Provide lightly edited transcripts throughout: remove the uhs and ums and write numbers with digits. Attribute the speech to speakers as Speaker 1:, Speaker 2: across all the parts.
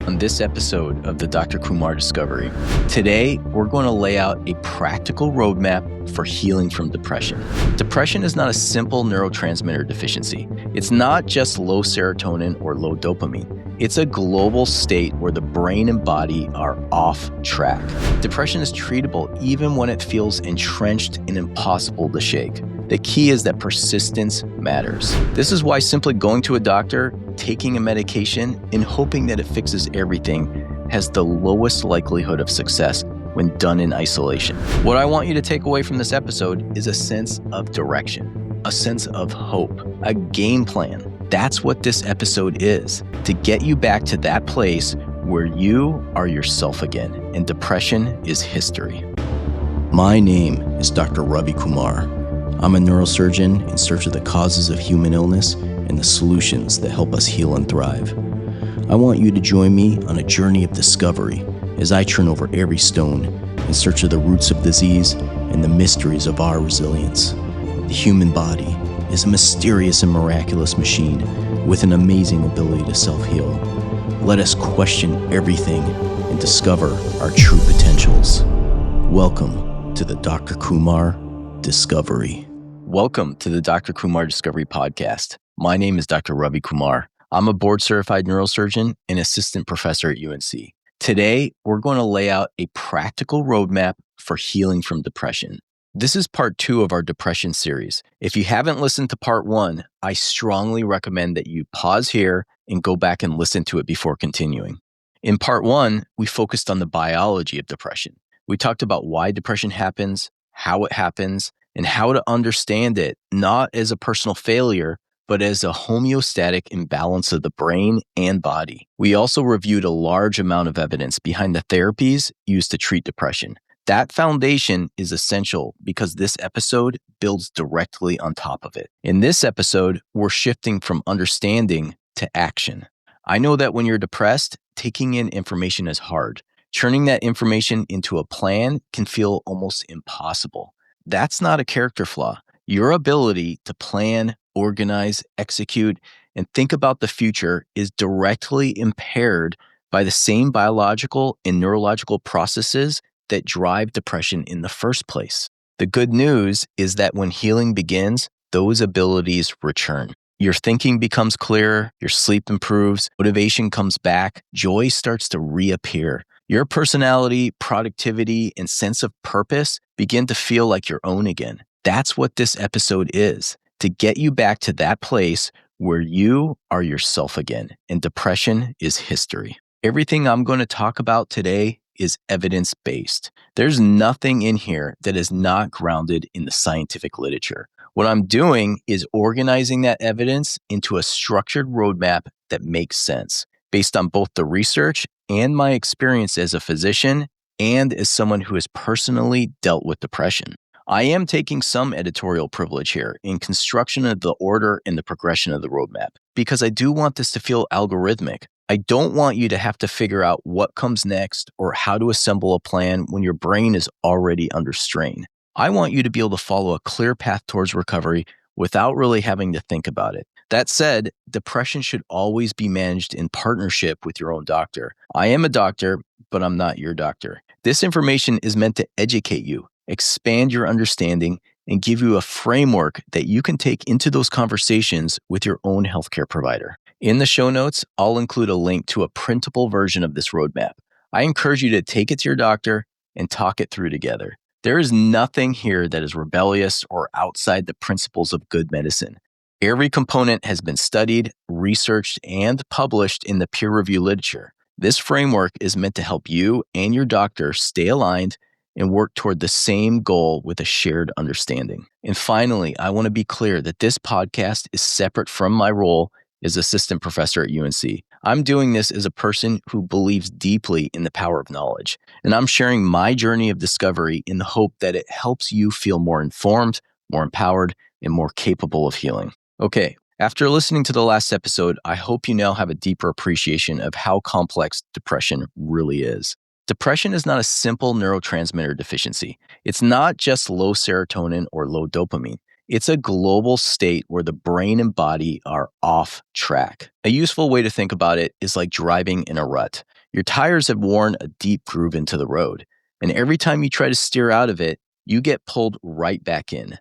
Speaker 1: on this episode of the Dr. Kumar Discovery. Today, we're going to lay out a practical roadmap for healing from depression. Depression is not a simple neurotransmitter deficiency. It's not just low serotonin or low dopamine. It's a global state where the brain and body are off track. Depression is treatable even when it feels entrenched and impossible to shake. The key is that persistence matters. This is why simply going to a doctor, taking a medication, and hoping that it fixes everything has the lowest likelihood of success when done in isolation. What I want you to take away from this episode is a sense of direction, a sense of hope, a game plan. That's what this episode is, to get you back to that place where you are yourself again and depression is history. My name is Dr. Ravi Kumar. I'm a neurosurgeon in search of the causes of human illness and the solutions that help us heal and thrive. I want you to join me on a journey of discovery as I turn over every stone in search of the roots of disease and the mysteries of our resilience. The human body is a mysterious and miraculous machine with an amazing ability to self-heal. Let us question everything and discover our true potentials. Welcome to the Dr. Kumar Discovery. Welcome to the Dr. Kumar Discovery Podcast. My name is Dr. Ravi Kumar. I'm a board-certified neurosurgeon and assistant professor at UNC. Today, we're going to lay out a practical roadmap for healing from depression. This is part 2 of our depression series. If you haven't listened to part 1, I strongly recommend that you pause here and go back and listen to it before continuing. In part 1, we focused on the biology of depression. We talked about why depression happens, how it happens, and how to understand it, not as a personal failure, but as a homeostatic imbalance of the brain and body. We also reviewed a large amount of evidence behind the therapies used to treat depression. That foundation is essential because this episode builds directly on top of it. In this episode, we're shifting from understanding to action. I know that when you're depressed, taking in information is hard. Turning that information into a plan can feel almost impossible. That's not a character flaw. Your ability to plan, organize, execute, and think about the future is directly impaired by the same biological and neurological processes that drive depression in the first place. The good news is that when healing begins, those abilities return. Your thinking becomes clearer, your sleep improves, motivation comes back, joy starts to reappear. Your personality, productivity, and sense of purpose begin to feel like your own again. That's what this episode is, to get you back to that place where you are yourself again and depression is history. Everything I'm going to talk about today is evidence-based. There's nothing in here that is not grounded in the scientific literature. What I'm doing is organizing that evidence into a structured roadmap that makes sense, based on both the research and my experience as a physician and as someone who has personally dealt with depression. I am taking some editorial privilege here in construction of the order and the progression of the roadmap, because I do want this to feel algorithmic. I don't want you to have to figure out what comes next or how to assemble a plan when your brain is already under strain. I want you to be able to follow a clear path towards recovery without really having to think about it. That said, depression should always be managed in partnership with your own doctor. I am a doctor, but I'm not your doctor. This information is meant to educate you, expand your understanding, and give you a framework that you can take into those conversations with your own healthcare provider. In the show notes, I'll include a link to a printable version of this roadmap. I encourage you to take it to your doctor and talk it through together. There is nothing here that is rebellious or outside the principles of good medicine. Every component has been studied, researched, and published in the peer-reviewed literature. This framework is meant to help you and your doctor stay aligned and work toward the same goal with a shared understanding. And finally, I want to be clear that this podcast is separate from my role as assistant professor at UNC. I'm doing this as a person who believes deeply in the power of knowledge, and I'm sharing my journey of discovery in the hope that it helps you feel more informed, more empowered, and more capable of healing. Okay, after listening to the last episode, I hope you now have a deeper appreciation of how complex depression really is. Depression is not a simple neurotransmitter deficiency. It's not just low serotonin or low dopamine. It's a global state where the brain and body are off track. A useful way to think about it is like driving in a rut. Your tires have worn a deep groove into the road, and every time you try to steer out of it, you get pulled right back in.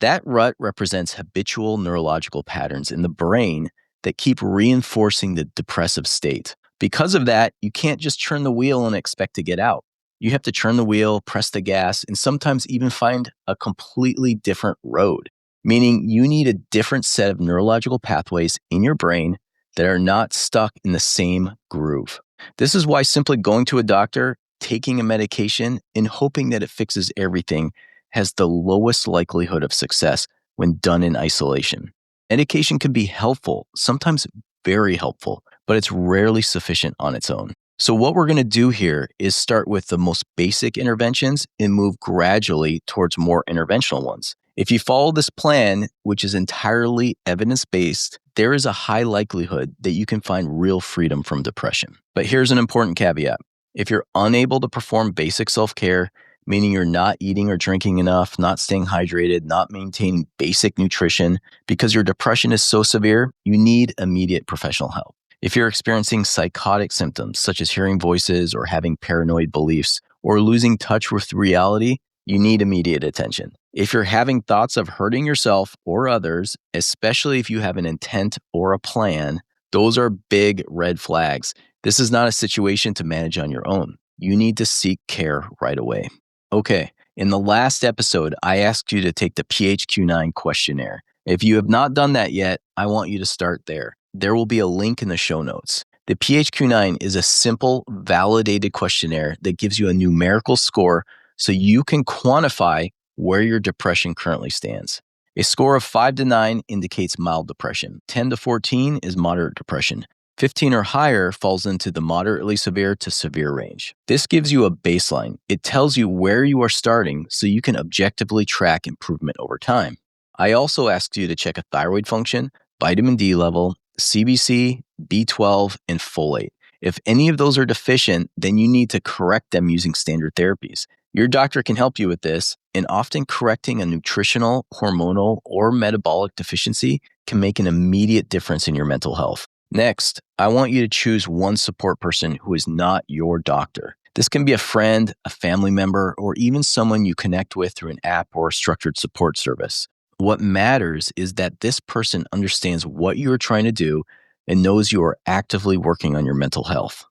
Speaker 1: That rut represents habitual neurological patterns in the brain that keep reinforcing the depressive state. Because of that, you can't just turn the wheel and expect to get out. You have to turn the wheel, press the gas, and sometimes even find a completely different road, meaning you need a different set of neurological pathways in your brain that are not stuck in the same groove. This is why simply going to a doctor, taking a medication, and hoping that it fixes everything has the lowest likelihood of success when done in isolation. Medication can be helpful, sometimes very helpful, but it's rarely sufficient on its own. So what we're going to do here is start with the most basic interventions and move gradually towards more interventional ones. If you follow this plan, which is entirely evidence-based, there is a high likelihood that you can find real freedom from depression. But here's an important caveat. If you're unable to perform basic self-care, meaning you're not eating or drinking enough, not staying hydrated, not maintaining basic nutrition, because your depression is so severe, you need immediate professional help. If you're experiencing psychotic symptoms, such as hearing voices or having paranoid beliefs, or losing touch with reality, you need immediate attention. If you're having thoughts of hurting yourself or others, especially if you have an intent or a plan, those are big red flags. This is not a situation to manage on your own. You need to seek care right away. Okay, in the last episode, I asked you to take the PHQ-9 questionnaire. If you have not done that yet, I want you to start there. There will be a link in the show notes. The PHQ-9 is a simple, validated questionnaire that gives you a numerical score so you can quantify where your depression currently stands. A score of 5 to 9 indicates mild depression. 10 to 14 is moderate depression. 15 or higher falls into the moderately severe to severe range. This gives you a baseline. It tells you where you are starting so you can objectively track improvement over time. I also asked you to check a thyroid function, vitamin D level, CBC, B12, and folate. If any of those are deficient, then you need to correct them using standard therapies. Your doctor can help you with this, and often correcting a nutritional, hormonal, or metabolic deficiency can make an immediate difference in your mental health. Next, I want you to choose one support person who is not your doctor. This can be a friend, a family member, or even someone you connect with through an app or a structured support service. What matters is that this person understands what you are trying to do and knows you are actively working on your mental health.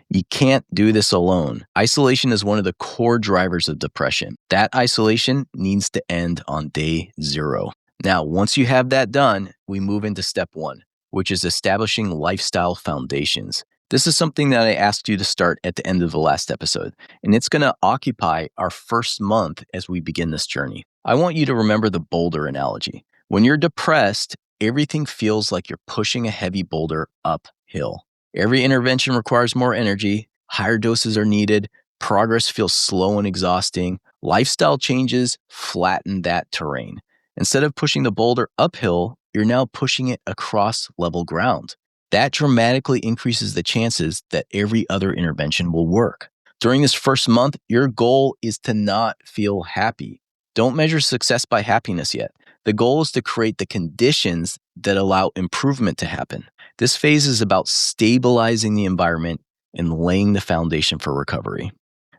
Speaker 1: You can't do this alone. Isolation is one of the core drivers of depression. That isolation needs to end on day 0. Now, once you have that done, we move into step 1, which is establishing lifestyle foundations. This is something that I asked you to start at the end of the last episode, and it's going to occupy our first month as we begin this journey. I want you to remember the boulder analogy. When you're depressed, everything feels like you're pushing a heavy boulder uphill. Every intervention requires more energy, higher doses are needed, progress feels slow and exhausting. Lifestyle changes flatten that terrain. Instead of pushing the boulder uphill, you're now pushing it across level ground. That dramatically increases the chances that every other intervention will work. During this first month, your goal is to not feel happy. Don't measure success by happiness yet. The goal is to create the conditions that allow improvement to happen. This phase is about stabilizing the environment and laying the foundation for recovery.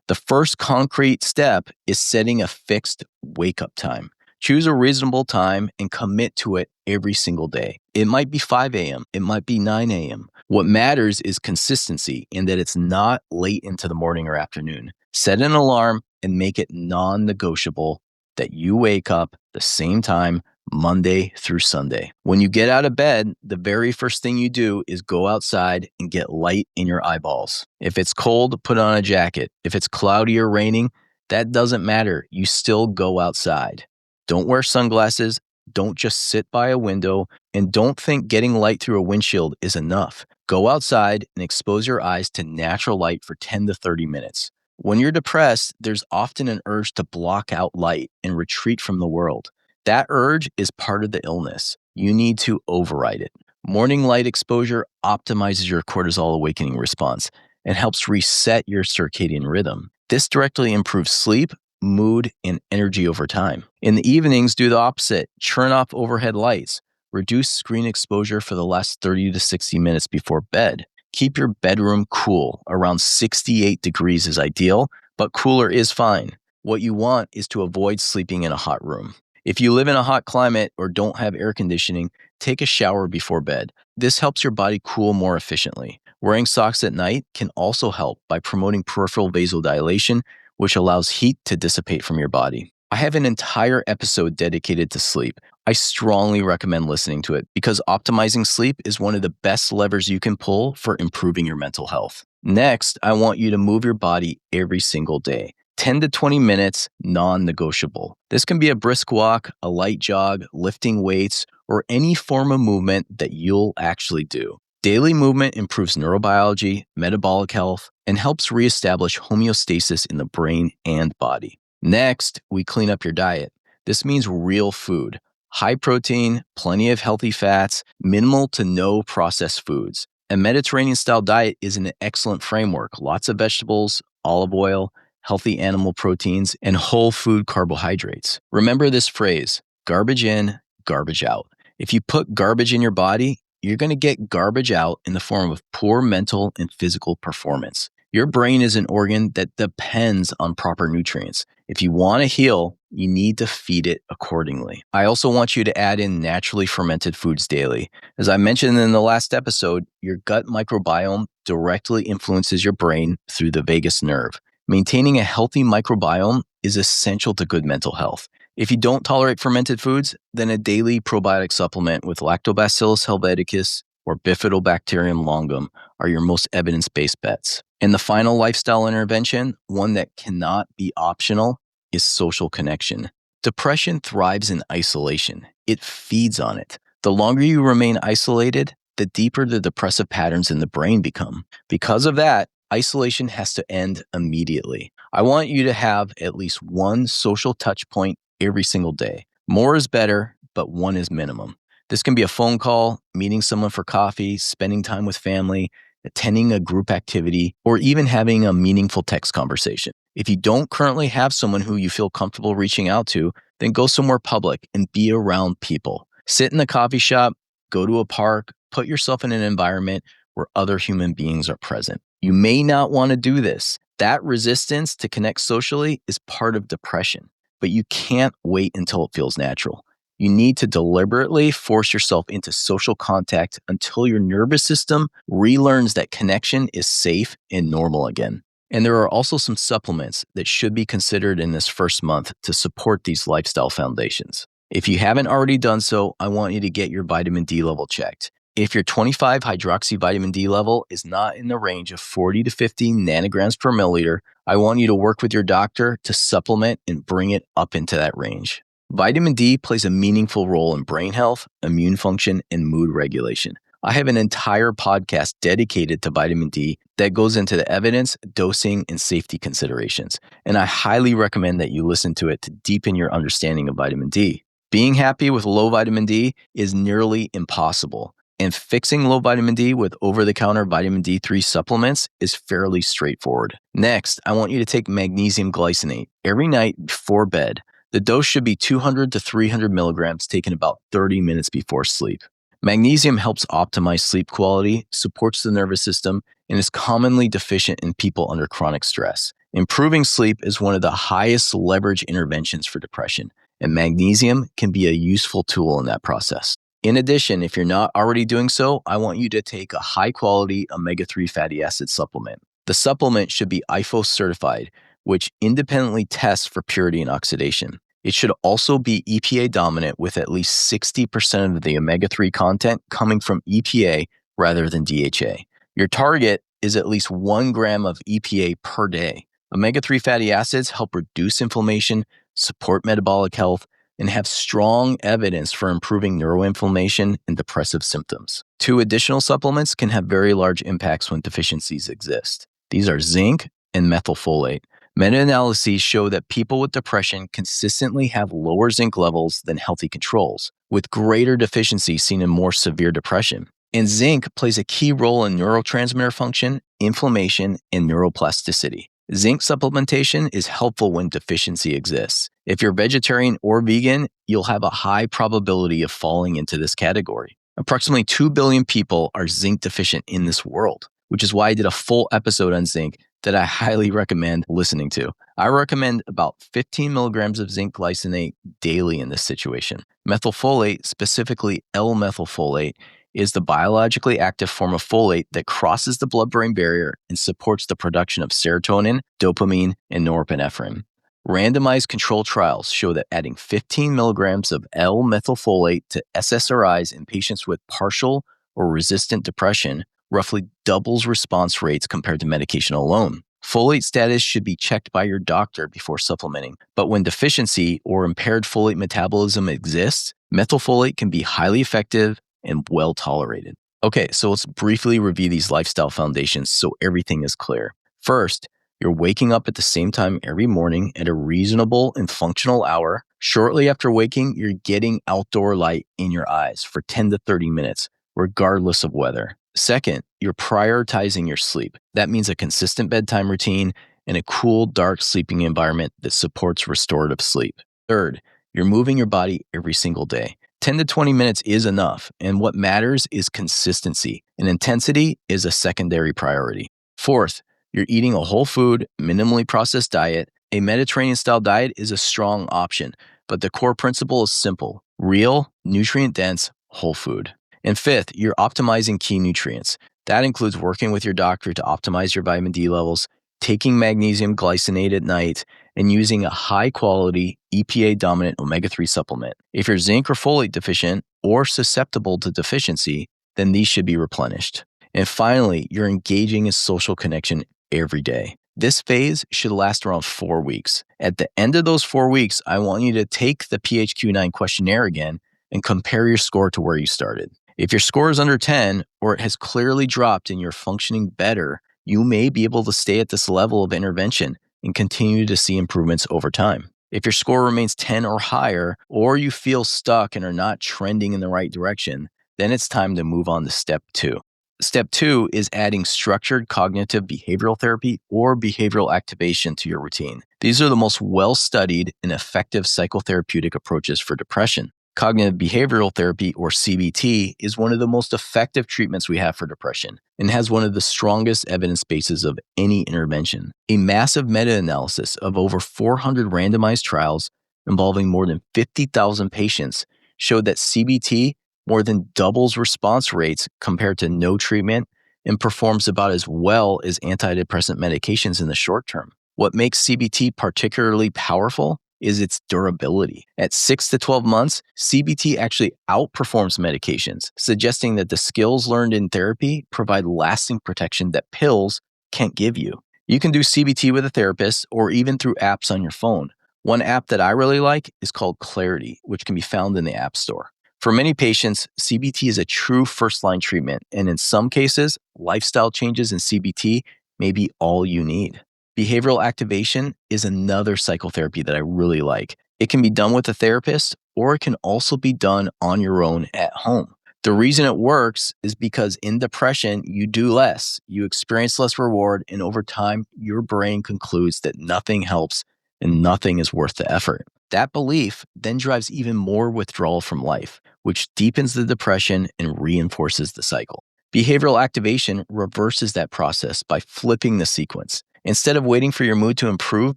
Speaker 1: The first concrete step is setting a fixed wake-up time. Choose a reasonable time and commit to it every single day. It might be 5 a.m., it might be 9 a.m. What matters is consistency and that it's not late into the morning or afternoon. Set an alarm and make it non-negotiable that you wake up the same time Monday through Sunday. When you get out of bed, the very first thing you do is go outside and get light in your eyeballs. If it's cold, put on a jacket. If it's cloudy or raining, that doesn't matter. You still go outside. Don't wear sunglasses. Don't just sit by a window. And don't think getting light through a windshield is enough. Go outside and expose your eyes to natural light for 10 to 30 minutes. When you're depressed, there's often an urge to block out light and retreat from the world. That urge is part of the illness. You need to override it. Morning light exposure optimizes your cortisol awakening response and helps reset your circadian rhythm. This directly improves sleep, mood, and energy over time. In the evenings, do the opposite. Turn off overhead lights. Reduce screen exposure for the last 30 to 60 minutes before bed. Keep your bedroom cool. Around 68 degrees is ideal, but cooler is fine. What you want is to avoid sleeping in a hot room. If you live in a hot climate or don't have air conditioning, take a shower before bed. This helps your body cool more efficiently. Wearing socks at night can also help by promoting peripheral vasodilation, which allows heat to dissipate from your body. I have an entire episode dedicated to sleep. I strongly recommend listening to it because optimizing sleep is one of the best levers you can pull for improving your mental health. Next, I want you to move your body every single day. 10 to 20 minutes, non-negotiable. This can be a brisk walk, a light jog, lifting weights, or any form of movement that you'll actually do. Daily movement improves neurobiology, metabolic health, and helps reestablish homeostasis in the brain and body. Next, we clean up your diet. This means real food. High protein, plenty of healthy fats, minimal to no processed foods. A Mediterranean-style diet is an excellent framework. Lots of vegetables, olive oil, healthy animal proteins, and whole food carbohydrates. Remember this phrase, garbage in, garbage out. If you put garbage in your body, you're going to get garbage out in the form of poor mental and physical performance. Your brain is an organ that depends on proper nutrients. If you want to heal, you need to feed it accordingly. I also want you to add in naturally fermented foods daily. As I mentioned in the last episode, your gut microbiome directly influences your brain through the vagus nerve. Maintaining a healthy microbiome is essential to good mental health. If you don't tolerate fermented foods, then a daily probiotic supplement with Lactobacillus helveticus or Bifidobacterium longum are your most evidence-based bets. And the final lifestyle intervention, one that cannot be optional, is social connection. Depression thrives in isolation. It feeds on it. The longer you remain isolated, the deeper the depressive patterns in the brain become. Because of that, isolation has to end immediately. I want you to have at least one social touch point every single day. More is better, but one is minimum. This can be a phone call, meeting someone for coffee, spending time with family, attending a group activity, or even having a meaningful text conversation. If you don't currently have someone who you feel comfortable reaching out to, then go somewhere public and be around people. Sit in a coffee shop, go to a park, put yourself in an environment where other human beings are present. You may not want to do this. That resistance to connect socially is part of depression, but you can't wait until it feels natural. You need to deliberately force yourself into social contact until your nervous system relearns that connection is safe and normal again. And there are also some supplements that should be considered in this first month to support these lifestyle foundations. If you haven't already done so, I want you to get your vitamin D level checked. If your 25 hydroxy vitamin D level is not in the range of 40 to 50 nanograms per milliliter, I want you to work with your doctor to supplement and bring it up into that range. Vitamin D plays a meaningful role in brain health, immune function, and mood regulation. I have an entire podcast dedicated to vitamin D that goes into the evidence, dosing, and safety considerations, and I highly recommend that you listen to it to deepen your understanding of vitamin D. Being happy with low vitamin D is nearly impossible, and fixing low vitamin D with over-the-counter vitamin D3 supplements is fairly straightforward. Next, I want you to take magnesium glycinate every night before bed. The dose should be 200 to 300 milligrams taken about 30 minutes before sleep. Magnesium helps optimize sleep quality, supports the nervous system, and is commonly deficient in people under chronic stress. Improving sleep is one of the highest leverage interventions for depression, and magnesium can be a useful tool in that process. In addition, if you're not already doing so, I want you to take a high-quality omega-3 fatty acid supplement. The supplement should be IFO certified, which independently tests for purity and oxidation. It should also be EPA dominant with at least 60% of the omega-3 content coming from EPA rather than DHA. Your target is at least 1 gram of EPA per day. Omega-3 fatty acids help reduce inflammation, support metabolic health, and have strong evidence for improving neuroinflammation and depressive symptoms. 2 additional supplements can have very large impacts when deficiencies exist. These are zinc and methylfolate. Meta-analyses show that people with depression consistently have lower zinc levels than healthy controls, with greater deficiency seen in more severe depression. And zinc plays a key role in neurotransmitter function, inflammation, and neuroplasticity. Zinc supplementation is helpful when deficiency exists. If you're vegetarian or vegan, you'll have a high probability of falling into this category. Approximately 2 billion people are zinc deficient in this world. which is why I did a full episode on zinc that I highly recommend listening to. I recommend about 15 milligrams of zinc glycinate daily in this situation. Methylfolate, specifically L-methylfolate, is the biologically active form of folate that crosses the blood-brain barrier and supports the production of serotonin, dopamine, and norepinephrine. Randomized control trials show that adding 15 milligrams of L-methylfolate to SSRIs in patients with partial or resistant depression roughly doubles response rates compared to medication alone. Folate status should be checked by your doctor before supplementing, but when deficiency or impaired folate metabolism exists, methylfolate can be highly effective and well tolerated. Okay, so let's briefly review these lifestyle foundations so everything is clear. First, you're waking up at the same time every morning at a reasonable and functional hour. Shortly after waking, you're getting outdoor light in your eyes for 10 to 30 minutes, regardless of weather. Second, you're prioritizing your sleep. That means a consistent bedtime routine and a cool, dark sleeping environment that supports restorative sleep. Third, you're moving your body every single day. 10 to 20 minutes is enough, and what matters is consistency, and intensity is a secondary priority. Fourth, you're eating a whole food, minimally processed diet. A Mediterranean-style diet is a strong option, but the core principle is simple: real, nutrient-dense, whole food. And fifth, you're optimizing key nutrients. That includes working with your doctor to optimize your vitamin D levels, taking magnesium glycinate at night, and using a high-quality EPA-dominant omega-3 supplement. If you're zinc or folate deficient or susceptible to deficiency, then these should be replenished. And finally, you're engaging in social connection every day. This phase should last around 4 weeks. At the end of those 4 weeks, I want you to take the PHQ-9 questionnaire again and compare your score to where you started. If your score is under 10 or it has clearly dropped and you're functioning better, you may be able to stay at this level of intervention and continue to see improvements over time. If your score remains 10 or higher, or you feel stuck and are not trending in the right direction, then it's time to move on to step 2. Step 2 is adding structured cognitive behavioral therapy or behavioral activation to your routine. These are the most well-studied and effective psychotherapeutic approaches for depression. Cognitive behavioral therapy, or CBT, is one of the most effective treatments we have for depression and has one of the strongest evidence bases of any intervention. A massive meta-analysis of over 400 randomized trials involving more than 50,000 patients showed that CBT more than doubles response rates compared to no treatment and performs about as well as antidepressant medications in the short term. What makes CBT particularly powerful is its durability. At 6 to 12 months, CBT actually outperforms medications, suggesting that the skills learned in therapy provide lasting protection that pills can't give you. You can do CBT with a therapist or even through apps on your phone. One app that I really like is called Clarity, which can be found in the App Store. For many patients, CBT is a true first-line treatment, and in some cases, lifestyle changes in CBT may be all you need. Behavioral activation is another psychotherapy that I really like. It can be done with a therapist, or it can also be done on your own at home. The reason it works is because in depression, you do less, you experience less reward, and over time, your brain concludes that nothing helps and nothing is worth the effort. That belief then drives even more withdrawal from life, which deepens the depression and reinforces the cycle. Behavioral activation reverses that process by flipping the sequence. Instead of waiting for your mood to improve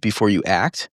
Speaker 1: before you act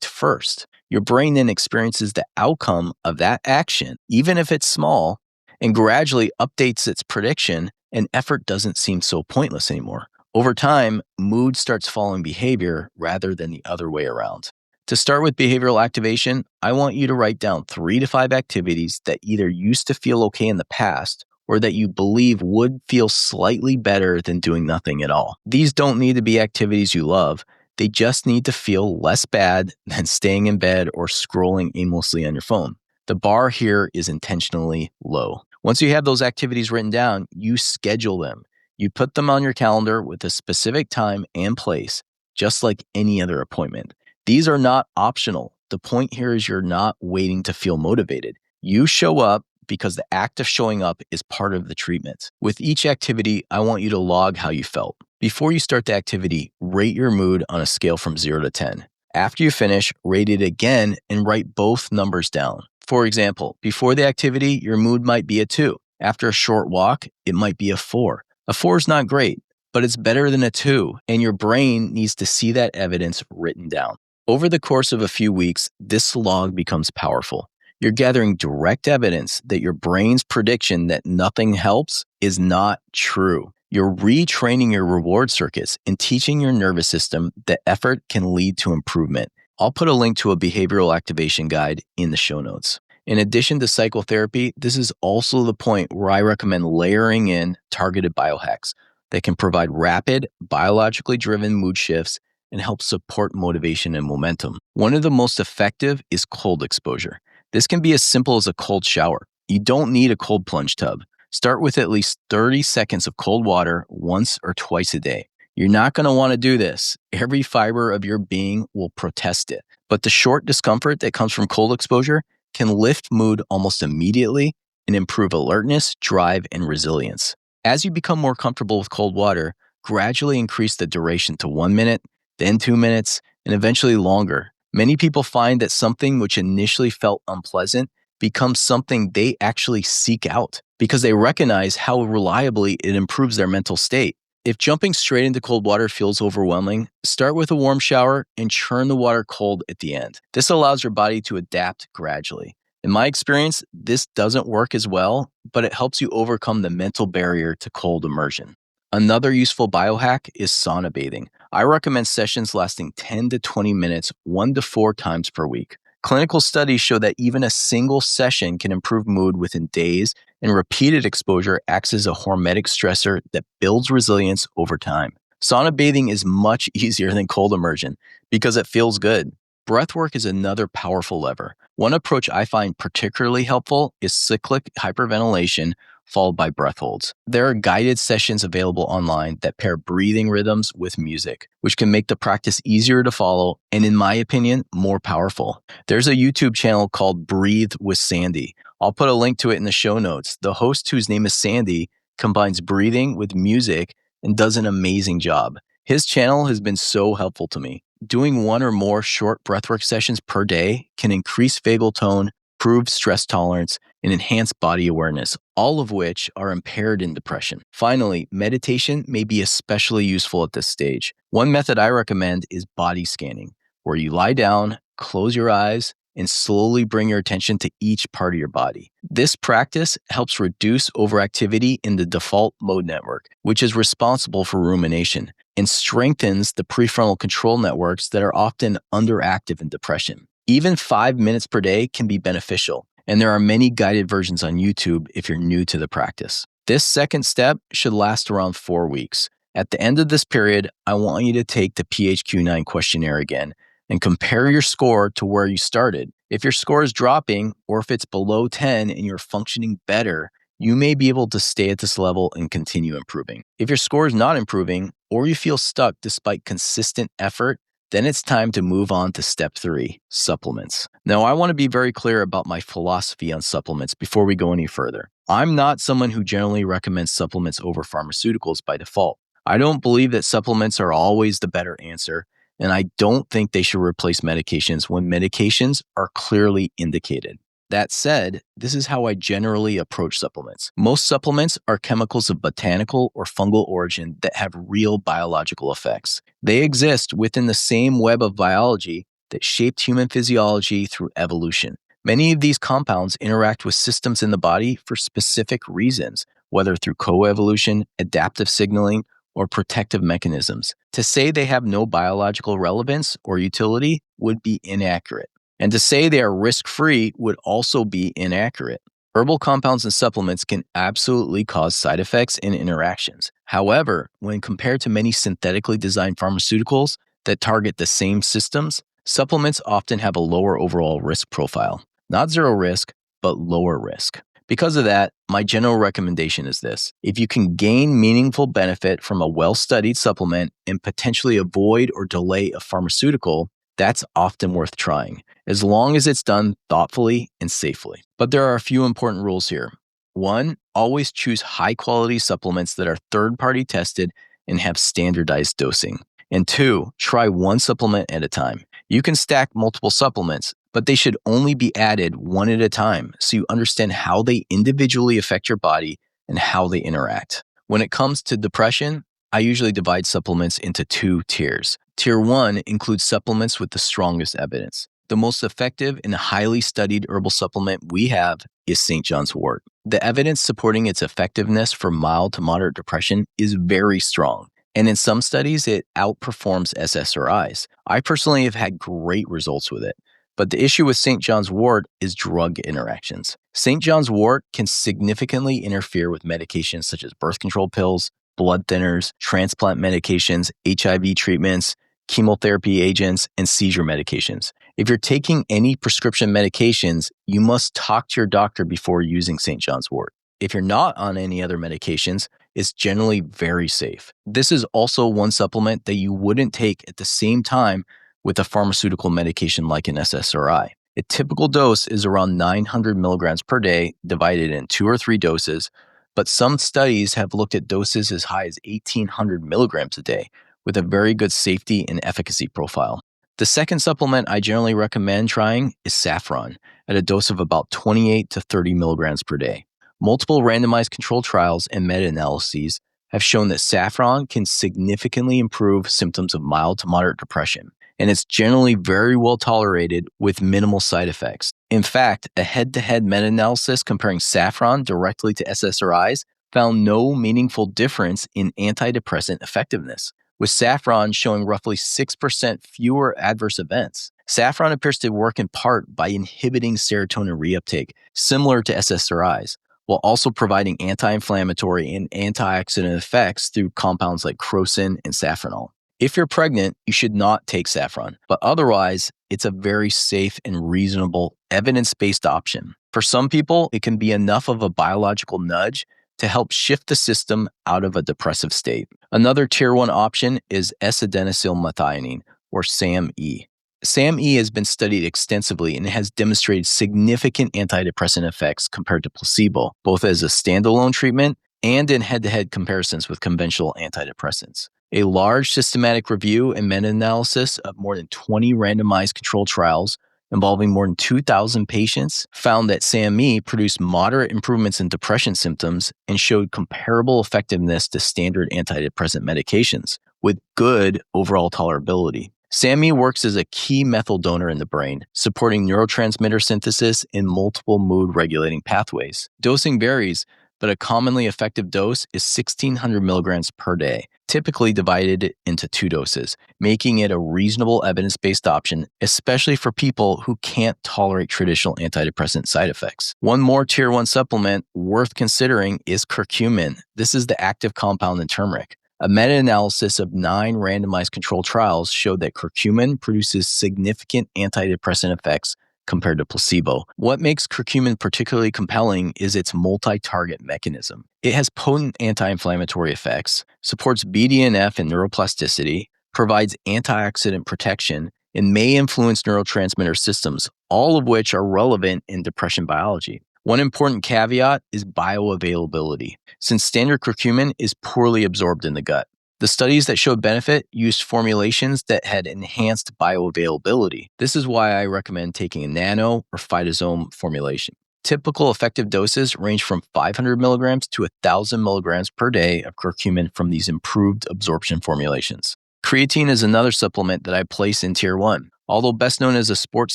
Speaker 1: first. Your brain then experiences the outcome of that action, even if it's small, and gradually updates its prediction, and effort doesn't seem so pointless anymore. Over time, mood starts following behavior rather than the other way around. To start with behavioral activation, I want you to write down 3 to 5 activities that either used to feel okay in the past or that you believe would feel slightly better than doing nothing at all. These don't need to be activities you love. They just need to feel less bad than staying in bed or scrolling aimlessly on your phone. The bar here is intentionally low. Once you have those activities written down, you schedule them. You put them on your calendar with a specific time and place, just like any other appointment. These are not optional. The point here is you're not waiting to feel motivated. You show up because the act of showing up is part of the treatment. With each activity, I want you to log how you felt. Before you start the activity, rate your mood on a scale from 0 to 10. After you finish, rate it again and write both numbers down. For example, before the activity, your mood might be a 2. After a short walk, it might be a 4. A 4 is not great. but it's better than a 2, and your brain needs to see that evidence written down. Over the course of a few weeks, this log becomes powerful. You're gathering direct evidence that your brain's prediction that nothing helps is not true. You're retraining your reward circuits and teaching your nervous system that effort can lead to improvement. I'll put a link to a behavioral activation guide in the show notes. In addition to psychotherapy, this is also the point where I recommend layering in targeted biohacks that can provide rapid, biologically driven mood shifts and help support motivation and momentum. One of the most effective is cold exposure. This can be as simple as a cold shower. You don't need a cold plunge tub. Start with at least 30 seconds of cold water once or twice a day. You're not going to want to do this. Every fiber of your being will protest it. But the short discomfort that comes from cold exposure can lift mood almost immediately and improve alertness, drive, and resilience. As you become more comfortable with cold water, gradually increase the duration to 1 minute, then 2 minutes, and eventually longer. Many people find that something which initially felt unpleasant becomes something they actually seek out because they recognize how reliably it improves their mental state. If jumping straight into cold water feels overwhelming, start with a warm shower and churn the water cold at the end. This allows your body to adapt gradually. In my experience, this doesn't work as well, but it helps you overcome the mental barrier to cold immersion. Another useful biohack is sauna bathing. I recommend sessions lasting 10 to 20 minutes, 1 to 4 times per week. Clinical studies show that even a single session can improve mood within days, and repeated exposure acts as a hormetic stressor that builds resilience over time. Sauna bathing is much easier than cold immersion because it feels good. Breathwork is another powerful lever. One approach I find particularly helpful is cyclic hyperventilation followed by breath holds. There are guided sessions available online that pair breathing rhythms with music, which can make the practice easier to follow and, in my opinion, more powerful. There's a YouTube channel called Breathe with Sandy. I'll put a link to it in the show notes. The host, whose name is Sandy, combines breathing with music and does an amazing job. His channel has been so helpful to me. Doing 1 or more short breathwork sessions per day can increase vagal tone, improve stress tolerance, and enhance body awareness, all of which are impaired in depression. Finally, meditation may be especially useful at this stage. One method I recommend is body scanning, where you lie down, close your eyes, and slowly bring your attention to each part of your body. This practice helps reduce overactivity in the default mode network, which is responsible for rumination, and strengthens the prefrontal control networks that are often underactive in depression. Even 5 minutes per day can be beneficial, and there are many guided versions on YouTube if you're new to the practice. This second step should last around 4 weeks. At the end of this period, I want you to take the PHQ-9 questionnaire again and compare your score to where you started. If your score is dropping, or if it's below 10 and you're functioning better, you may be able to stay at this level and continue improving. If your score is not improving, or you feel stuck despite consistent effort, then it's time to move on to step 3, supplements. Now, I want to be very clear about my philosophy on supplements before we go any further. I'm not someone who generally recommends supplements over pharmaceuticals by default. I don't believe that supplements are always the better answer, and I don't think they should replace medications when medications are clearly indicated. That said, this is how I generally approach supplements. Most supplements are chemicals of botanical or fungal origin that have real biological effects. They exist within the same web of biology that shaped human physiology through evolution. Many of these compounds interact with systems in the body for specific reasons, whether through coevolution, adaptive signaling, or protective mechanisms. To say they have no biological relevance or utility would be inaccurate. And to say they are risk-free would also be inaccurate. Herbal compounds and supplements can absolutely cause side effects and interactions. However, when compared to many synthetically designed pharmaceuticals that target the same systems, supplements often have a lower overall risk profile. Not zero risk, but lower risk. Because of that, my general recommendation is this. If you can gain meaningful benefit from a well-studied supplement and potentially avoid or delay a pharmaceutical, that's often worth trying, as long as it's done thoughtfully and safely. But there are a few important rules here. 1, always choose high-quality supplements that are third-party tested and have standardized dosing. And 2, try one supplement at a time. You can stack multiple supplements, but they should only be added one at a time so you understand how they individually affect your body and how they interact. When it comes to depression, I usually divide supplements into two tiers. Tier 1 includes supplements with the strongest evidence. The most effective and highly studied herbal supplement we have is St. John's wort. The evidence supporting its effectiveness for mild to moderate depression is very strong, and in some studies, it outperforms SSRIs. I personally have had great results with it. But the issue with St. John's wort is drug interactions. St. John's wort can significantly interfere with medications such as birth control pills, blood thinners, transplant medications, HIV treatments, chemotherapy agents, and seizure medications. If you're taking any prescription medications, you must talk to your doctor before using St. John's wort. If you're not on any other medications, it's generally very safe. This is also one supplement that you wouldn't take at the same time with a pharmaceutical medication like an SSRI. A typical dose is around 900 milligrams per day, divided in 2 or 3 doses, but some studies have looked at doses as high as 1,800 milligrams a day, with a very good safety and efficacy profile. The second supplement I generally recommend trying is saffron, at a dose of about 28 to 30 milligrams per day. Multiple randomized controlled trials and meta-analyses have shown that saffron can significantly improve symptoms of mild to moderate depression, and it's generally very well tolerated with minimal side effects. In fact, a head-to-head meta-analysis comparing saffron directly to SSRIs found no meaningful difference in antidepressant effectiveness, with saffron showing roughly 6% fewer adverse events. Saffron appears to work in part by inhibiting serotonin reuptake, similar to SSRIs, while also providing anti-inflammatory and antioxidant effects through compounds like crocin and safranol. If you're pregnant, you should not take saffron, but otherwise, it's a very safe and reasonable evidence-based option. For some people, it can be enough of a biological nudge to help shift the system out of a depressive state. Another tier 1 option is S-adenosylmethionine, or SAMe. SAMe has been studied extensively and has demonstrated significant antidepressant effects compared to placebo, both as a standalone treatment and in head-to-head comparisons with conventional antidepressants. A large systematic review and meta-analysis of more than 20 randomized controlled trials involving more than 2,000 patients found that SAMe produced moderate improvements in depression symptoms and showed comparable effectiveness to standard antidepressant medications, with good overall tolerability. SAMe works as a key methyl donor in the brain, supporting neurotransmitter synthesis in multiple mood-regulating pathways. Dosing varies, but a commonly effective dose is 1,600 milligrams per day, typically divided into 2 doses, making it a reasonable evidence-based option, especially for people who can't tolerate traditional antidepressant side effects. One more tier 1 supplement worth considering is curcumin. This is the active compound in turmeric. A meta-analysis of 9 randomized controlled trials showed that curcumin produces significant antidepressant effects compared to placebo. What makes curcumin particularly compelling is its multi-target mechanism. It has potent anti-inflammatory effects, supports BDNF and neuroplasticity, provides antioxidant protection, and may influence neurotransmitter systems, all of which are relevant in depression biology. One important caveat is bioavailability, since standard curcumin is poorly absorbed in the gut. The studies that showed benefit used formulations that had enhanced bioavailability. This is why I recommend taking a nano or phytosome formulation. Typical effective doses range from 500 milligrams to 1,000 milligrams per day of curcumin from these improved absorption formulations. Creatine is another supplement that I place in tier 1. Although best known as a sports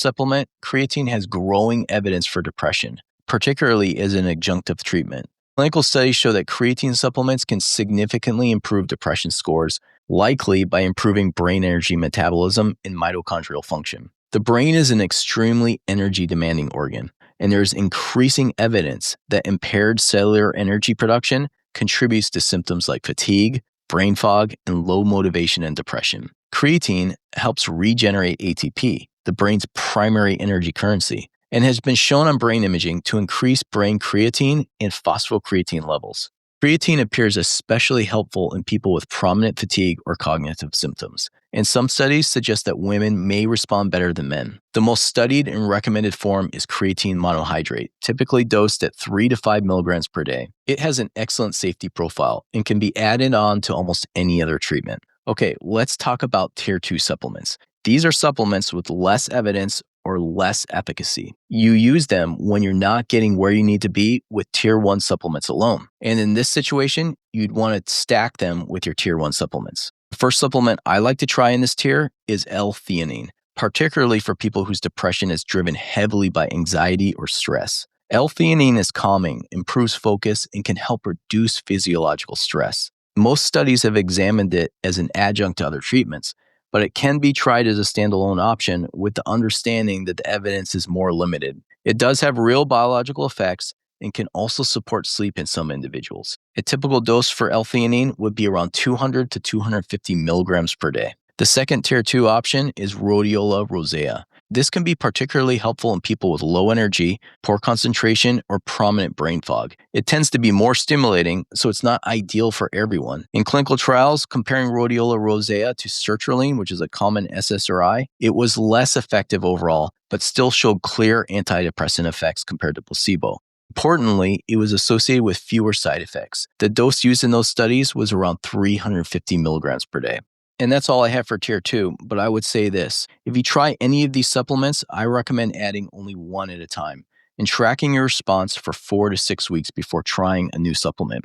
Speaker 1: supplement, creatine has growing evidence for depression, particularly as an adjunctive treatment. Clinical studies show that creatine supplements can significantly improve depression scores, likely by improving brain energy metabolism and mitochondrial function. The brain is an extremely energy-demanding organ, and there is increasing evidence that impaired cellular energy production contributes to symptoms like fatigue, brain fog, and low motivation and depression. Creatine helps regenerate ATP, the brain's primary energy currency, and has been shown on brain imaging to increase brain creatine and phosphocreatine levels. Creatine appears especially helpful in people with prominent fatigue or cognitive symptoms, and some studies suggest that women may respond better than men. The most studied and recommended form is creatine monohydrate, typically dosed at 3 to 5 milligrams per day. It has an excellent safety profile and can be added on to almost any other treatment. Okay, let's talk about tier 2 supplements. These are supplements with less evidence or less efficacy. You use them when you're not getting where you need to be with tier 1 supplements alone. And in this situation, you'd want to stack them with your tier 1 supplements. The first supplement I like to try in this tier is L-theanine, particularly for people whose depression is driven heavily by anxiety or stress. L-theanine is calming, improves focus, and can help reduce physiological stress. Most studies have examined it as an adjunct to other treatments, but it can be tried as a standalone option with the understanding that the evidence is more limited. It does have real biological effects and can also support sleep in some individuals. A typical dose for L-theanine would be around 200 to 250 milligrams per day. The second tier 2 option is rhodiola rosea. This can be particularly helpful in people with low energy, poor concentration, or prominent brain fog. It tends to be more stimulating, so it's not ideal for everyone. In clinical trials, comparing rhodiola rosea to sertraline, which is a common SSRI, it was less effective overall, but still showed clear antidepressant effects compared to placebo. Importantly, it was associated with fewer side effects. The dose used in those studies was around 350 milligrams per day. And that's all I have for tier 2, but I would say this. If you try any of these supplements, I recommend adding only one at a time and tracking your response for 4 to 6 weeks before trying a new supplement.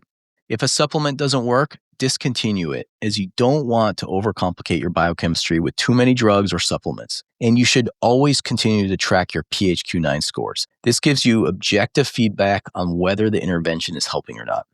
Speaker 1: If a supplement doesn't work, discontinue it, as you don't want to overcomplicate your biochemistry with too many drugs or supplements. And you should always continue to track your PHQ-9 scores. This gives you objective feedback on whether the intervention is helping or not.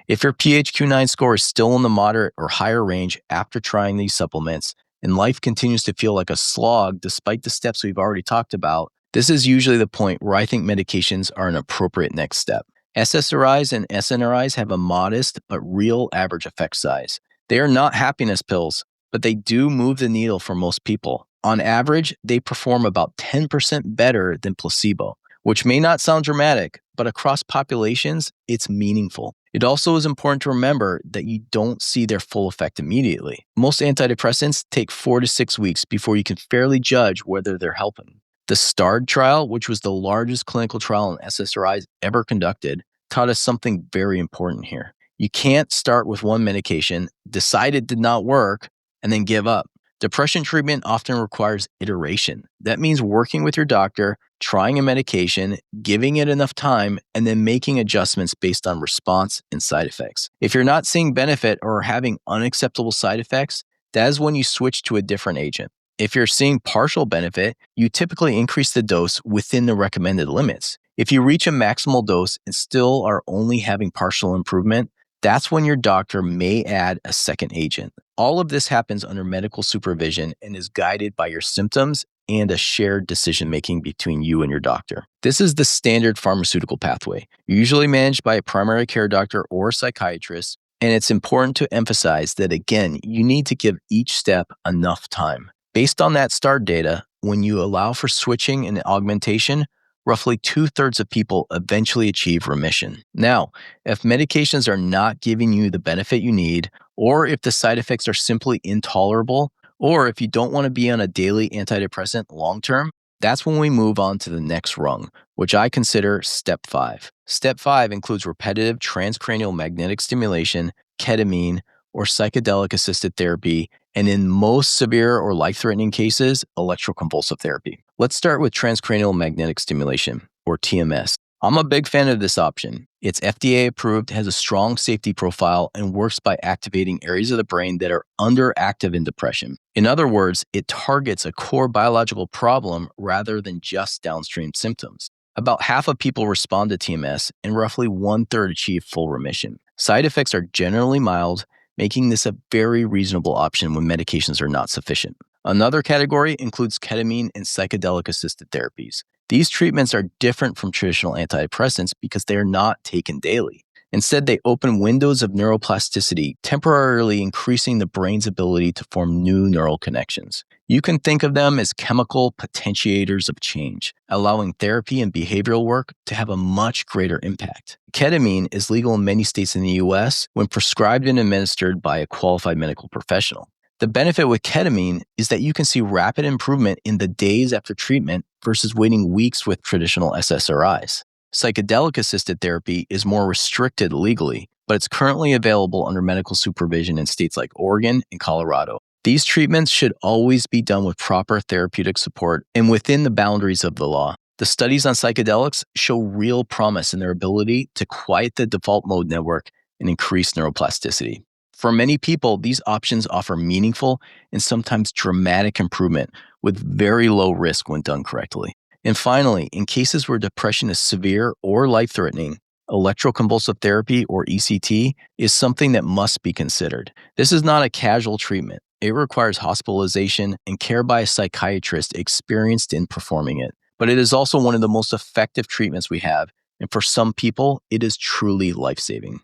Speaker 1: If your PHQ-9 score is still in the moderate or higher range after trying these supplements, and life continues to feel like a slog despite the steps we've already talked about, this is usually the point where I think medications are an appropriate next step. SSRIs and SNRIs have a modest but real average effect size. They are not happiness pills, but they do move the needle for most people. On average, they perform about 10% better than placebo, which may not sound dramatic, but across populations, it's meaningful. It also is important to remember that you don't see their full effect immediately. Most antidepressants take 4 to 6 weeks before you can fairly judge whether they're helping. The STARD trial, which was the largest clinical trial in SSRIs ever conducted, taught us something very important here. You can't start with one medication, decide it did not work, and then give up. Depression treatment often requires iteration. That means working with your doctor, trying a medication, giving it enough time, and then making adjustments based on response and side effects. If you're not seeing benefit or having unacceptable side effects, that is when you switch to a different agent. If you're seeing partial benefit, you typically increase the dose within the recommended limits. If you reach a maximal dose and still are only having partial improvement, that's when your doctor may add a second agent. All of this happens under medical supervision and is guided by your symptoms and a shared decision-making between you and your doctor. This is the standard pharmaceutical pathway, usually managed by a primary care doctor or a psychiatrist, and it's important to emphasize that, again, you need to give each step enough time. Based on that START data, when you allow for switching and augmentation, roughly 2/3 of people eventually achieve remission. Now, if medications are not giving you the benefit you need, or if the side effects are simply intolerable, or if you don't want to be on a daily antidepressant long-term, that's when we move on to the next rung, which I consider step 5. Step 5 includes repetitive transcranial magnetic stimulation, ketamine, or psychedelic-assisted therapy, and in most severe or life-threatening cases, electroconvulsive therapy. Let's start with transcranial magnetic stimulation, or TMS. I'm a big fan of this option. It's FDA approved, has a strong safety profile, and works by activating areas of the brain that are underactive in depression. In other words, it targets a core biological problem rather than just downstream symptoms. About half of people respond to TMS, and roughly 1/3 achieve full remission. Side effects are generally mild, making this a very reasonable option when medications are not sufficient. Another category includes ketamine and psychedelic-assisted therapies. These treatments are different from traditional antidepressants because they are not taken daily. Instead, they open windows of neuroplasticity, temporarily increasing the brain's ability to form new neural connections. You can think of them as chemical potentiators of change, allowing therapy and behavioral work to have a much greater impact. Ketamine is legal in many states in the US when prescribed and administered by a qualified medical professional. The benefit with ketamine is that you can see rapid improvement in the days after treatment versus waiting weeks with traditional SSRIs. Psychedelic-assisted therapy is more restricted legally, but it's currently available under medical supervision in states like Oregon and Colorado. These treatments should always be done with proper therapeutic support and within the boundaries of the law. The studies on psychedelics show real promise in their ability to quiet the default mode network and increase neuroplasticity. For many people, these options offer meaningful and sometimes dramatic improvement with very low risk when done correctly. And finally, in cases where depression is severe or life-threatening, electroconvulsive therapy or ECT is something that must be considered. This is not a casual treatment. It requires hospitalization and care by a psychiatrist experienced in performing it. But it is also one of the most effective treatments we have, and for some people, it is truly life-saving.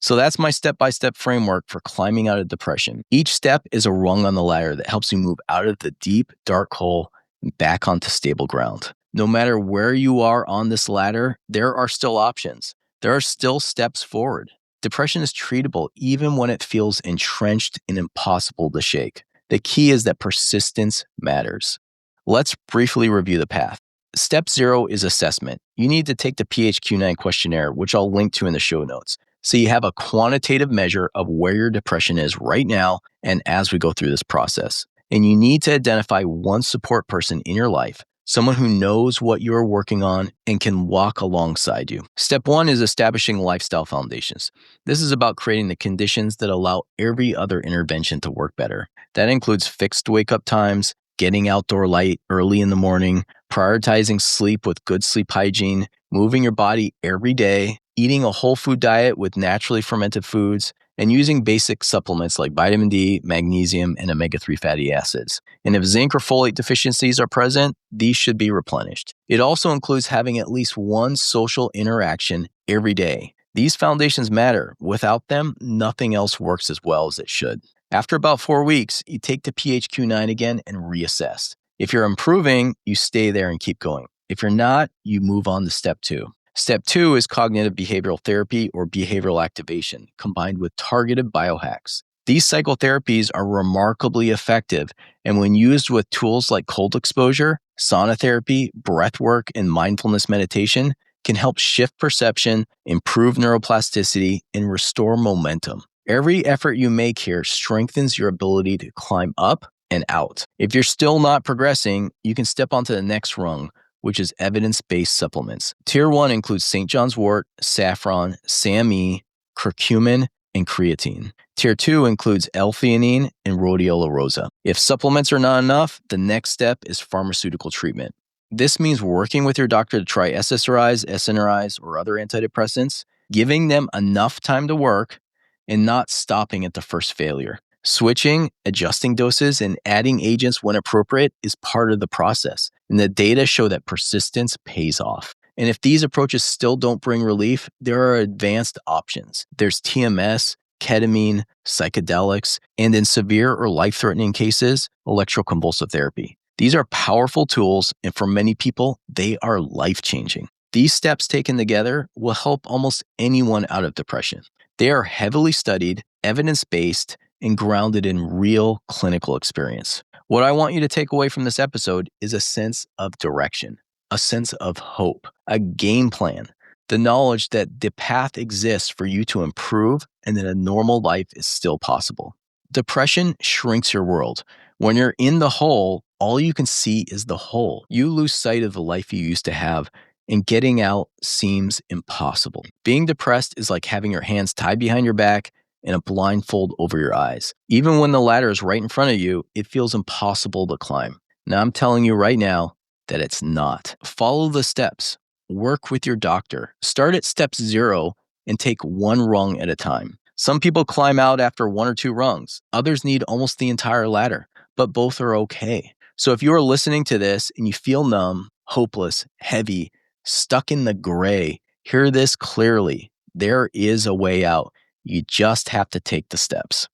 Speaker 1: So that's my step-by-step framework for climbing out of depression. Each step is a rung on the ladder that helps you move out of the deep, dark hole and back onto stable ground. No matter where you are on this ladder, there are still options. There are still steps forward. Depression is treatable even when it feels entrenched and impossible to shake. The key is that persistence matters. Let's briefly review the path. Step 0 is assessment. You need to take the PHQ-9 questionnaire, which I'll link to in the show notes. So you have a quantitative measure of where your depression is right now and as we go through this process. And you need to identify one support person in your life, someone who knows what you're working on and can walk alongside you. Step 1 is establishing lifestyle foundations. This is about creating the conditions that allow every other intervention to work better. That includes fixed wake-up times, getting outdoor light early in the morning, prioritizing sleep with good sleep hygiene, moving your body every day, eating a whole food diet with naturally fermented foods, and using basic supplements like vitamin D, magnesium, and omega-3 fatty acids. And if zinc or folate deficiencies are present, these should be replenished. It also includes having at least one social interaction every day. These foundations matter. Without them, nothing else works as well as it should. After about 4 weeks, you take the PHQ-9 again and reassess. If you're improving, you stay there and keep going. If you're not, you move on to step 2. Step 2 is cognitive behavioral therapy or behavioral activation combined with targeted biohacks. These psychotherapies are remarkably effective, and when used with tools like cold exposure, sauna therapy, breathwork, and mindfulness meditation, can help shift perception, improve neuroplasticity, and restore momentum. Every effort you make here strengthens your ability to climb up and out. If you're still not progressing, you can step onto the next rung, which is evidence-based supplements. Tier 1 includes St. John's wort, saffron, SAMe, curcumin, and creatine. Tier 2 includes L-theanine and rhodiola rosa. If supplements are not enough, the next step is pharmaceutical treatment. This means working with your doctor to try SSRIs, SNRIs, or other antidepressants, giving them enough time to work, and not stopping at the first failure. Switching, adjusting doses, and adding agents when appropriate is part of the process, and the data show that persistence pays off. And if these approaches still don't bring relief, there are advanced options. There's TMS, ketamine, psychedelics, and in severe or life-threatening cases, electroconvulsive therapy. These are powerful tools, and for many people, they are life-changing. These steps taken together will help almost anyone out of depression. They are heavily studied, evidence-based, and grounded in real clinical experience. What I want you to take away from this episode is a sense of direction, a sense of hope, a game plan, the knowledge that the path exists for you to improve and that a normal life is still possible. Depression shrinks your world. When you're in the hole, all you can see is the hole. You lose sight of the life you used to have, and getting out seems impossible. Being depressed is like having your hands tied behind your back and a blindfold over your eyes. Even when the ladder is right in front of you, it feels impossible to climb. Now I'm telling you right now that it's not. Follow the steps. Work with your doctor. Start at step 0 and take one rung at a time. Some people climb out after 1 or 2 rungs. Others need almost the entire ladder, but both are okay. So if you are listening to this and you feel numb, hopeless, heavy, stuck in the gray, hear this clearly. There is a way out. You just have to take the steps.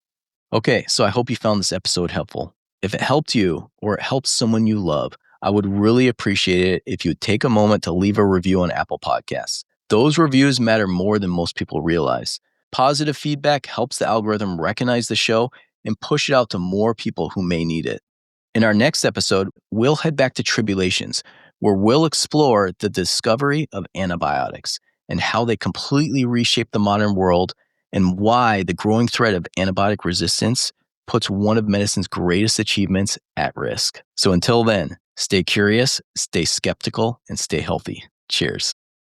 Speaker 1: Okay, so I hope you found this episode helpful. If it helped you or it helps someone you love, I would really appreciate it if you'd take a moment to leave a review on Apple Podcasts. Those reviews matter more than most people realize. Positive feedback helps the algorithm recognize the show and push it out to more people who may need it. In our next episode, we'll head back to tribulations, where we'll explore the discovery of antibiotics and how they completely reshape the modern world and why the growing threat of antibiotic resistance puts one of medicine's greatest achievements at risk. So until then, stay curious, stay skeptical, and stay healthy. Cheers.